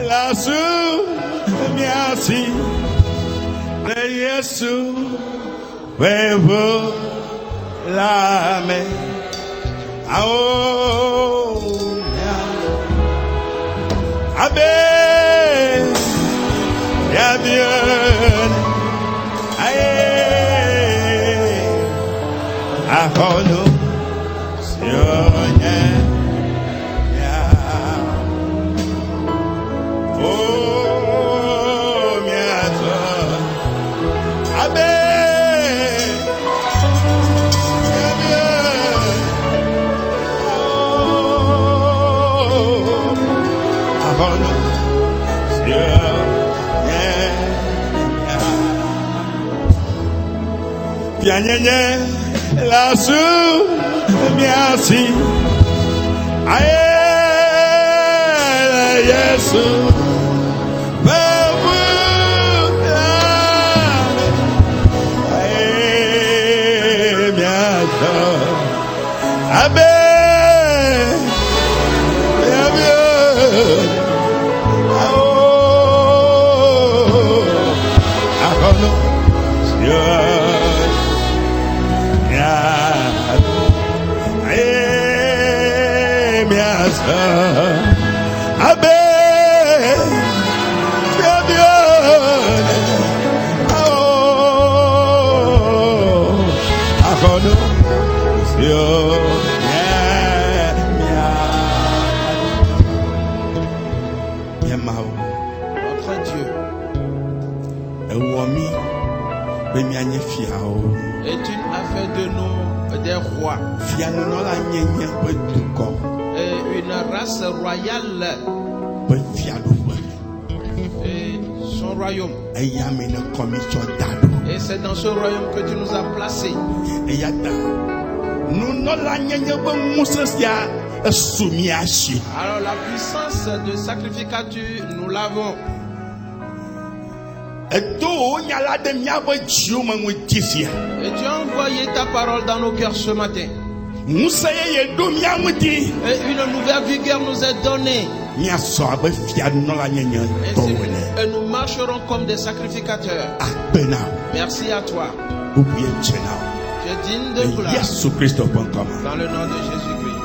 La merci de Jésus, vous la main. Abbé, ya bien, aïe, nous, la merci. Aïe, Jésus. Abbé, et tu as fait de nous des rois et une race royale et son royaume. Et c'est dans ce royaume que tu nous as placés. Alors la puissance de sacrificature, nous l'avons. Et tu as envoyé ta parole dans nos cœurs ce matin. Et une nouvelle vigueur nous est donnée. Et nous marcherons comme des sacrificateurs. Merci à toi. Tu es digne de gloire. Dans le nom de Jésus-Christ.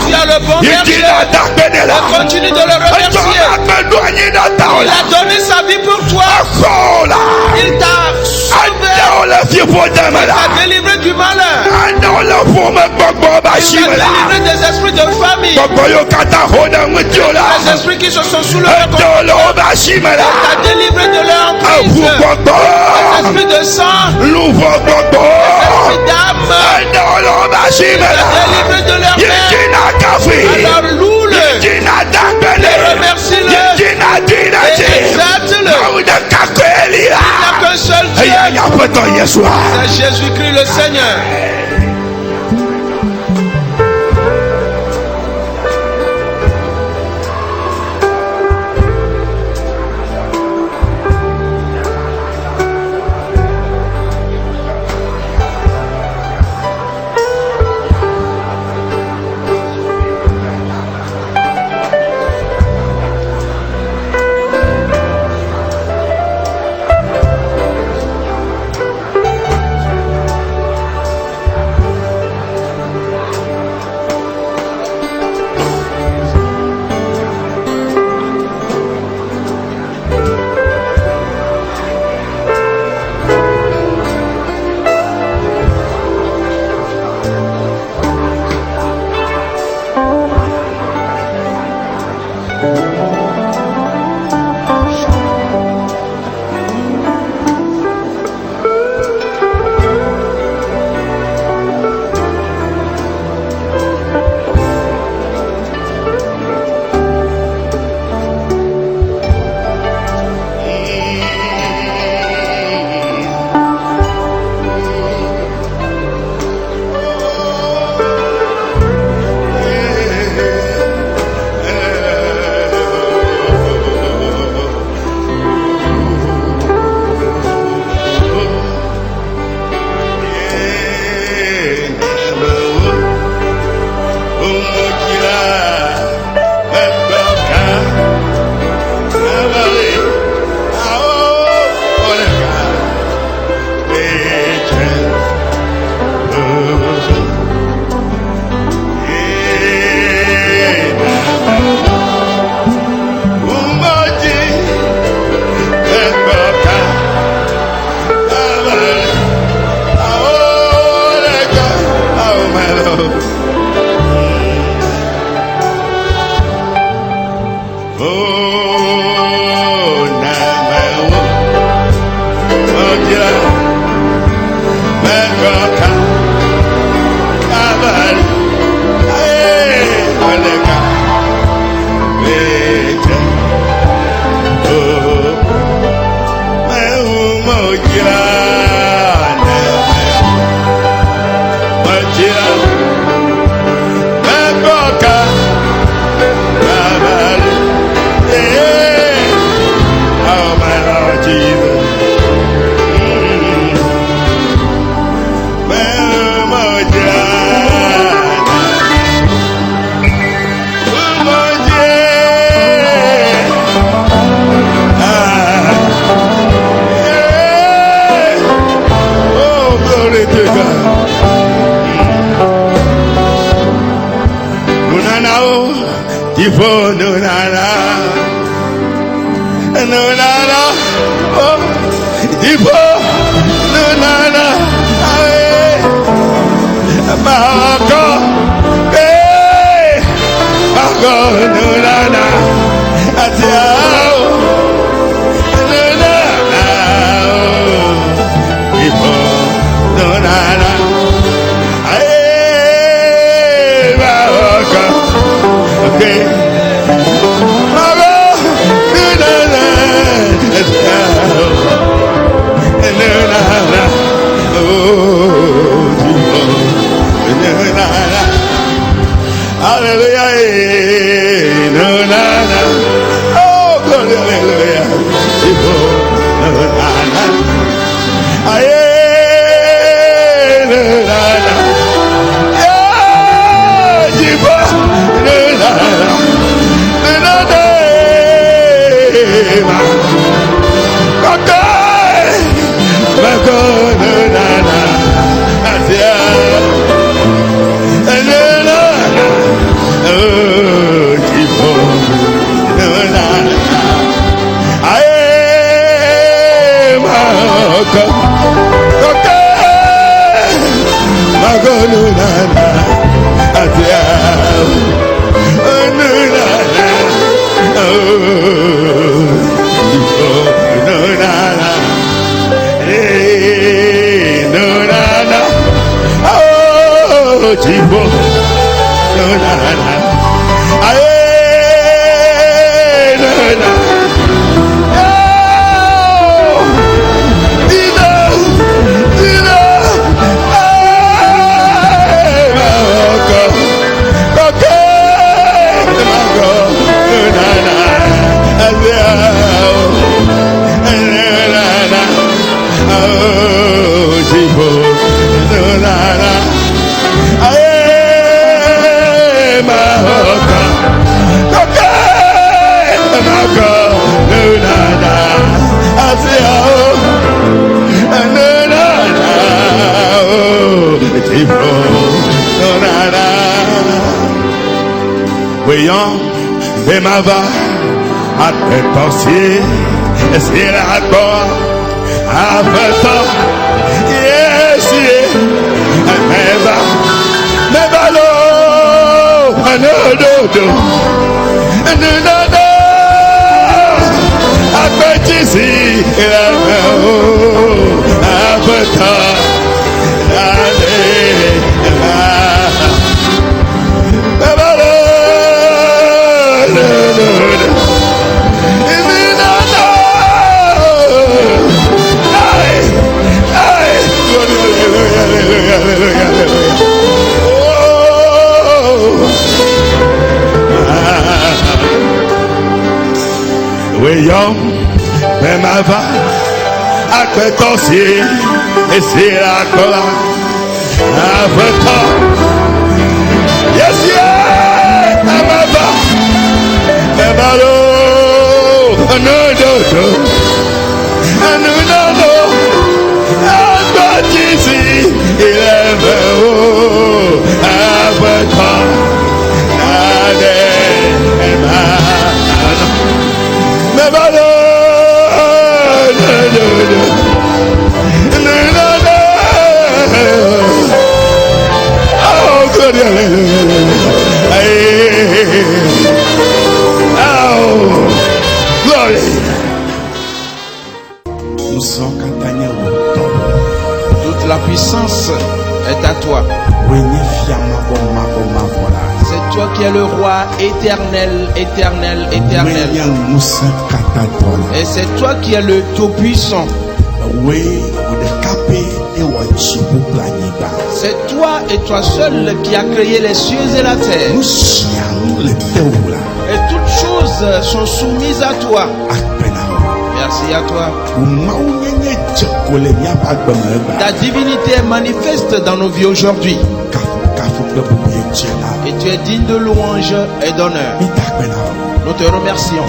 Tu as le bon berger. Continue de le remercier. Il a donné sa vie pour toi. Il t'a sauvé. délivré du malheur. Il t'a délivré des esprits de famille. Les esprits qui se sont soulevés contre toi. Il t'a délivré de leur emprise. Les esprits de sang. Les esprits d'âme. Il t'a délivré de leur mère. Alors loue-le. Et remercie-le. Et exalte-le. Il n'y a qu'un seul Dieu. C'est Jésus-Christ le Seigneur. Demava attention, c'est la gloire avant yes, never low, no, I bet you see, même avant, à que t'ossier, et c'est la colère, avant toi, yes, même avant, même alors, non, à toi d'ici, il est haut, avant toi, toute la puissance est à toi. C'est toi qui es le roi éternel. Et c'est toi qui es le tout-puissant. C'est toi et toi seul qui as créé les cieux et la terre. Et toutes choses sont soumises à toi. Merci à toi. Ta divinité est manifeste dans nos vies aujourd'hui. Et tu es digne de louange et d'honneur. Nous te remercions.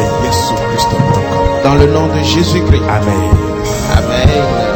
Dans le nom de Jésus-Christ. Amen. Amen.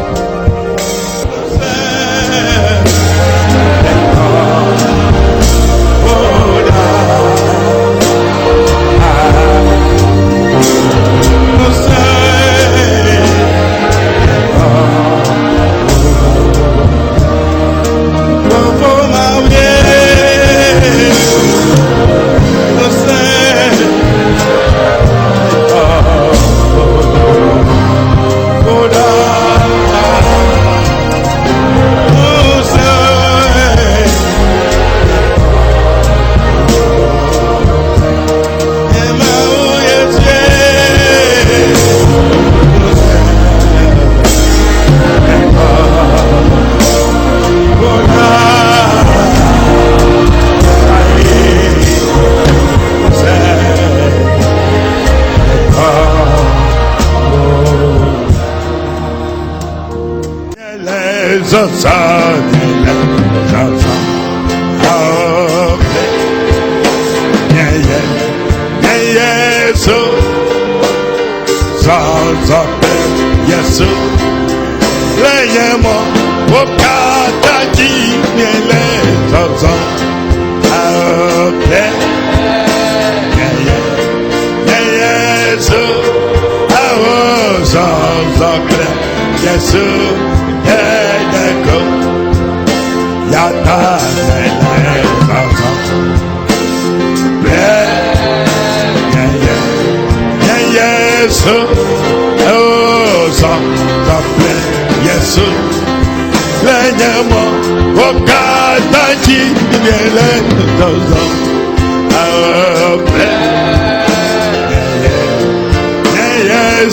Yata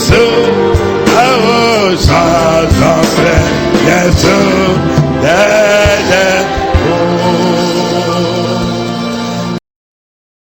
So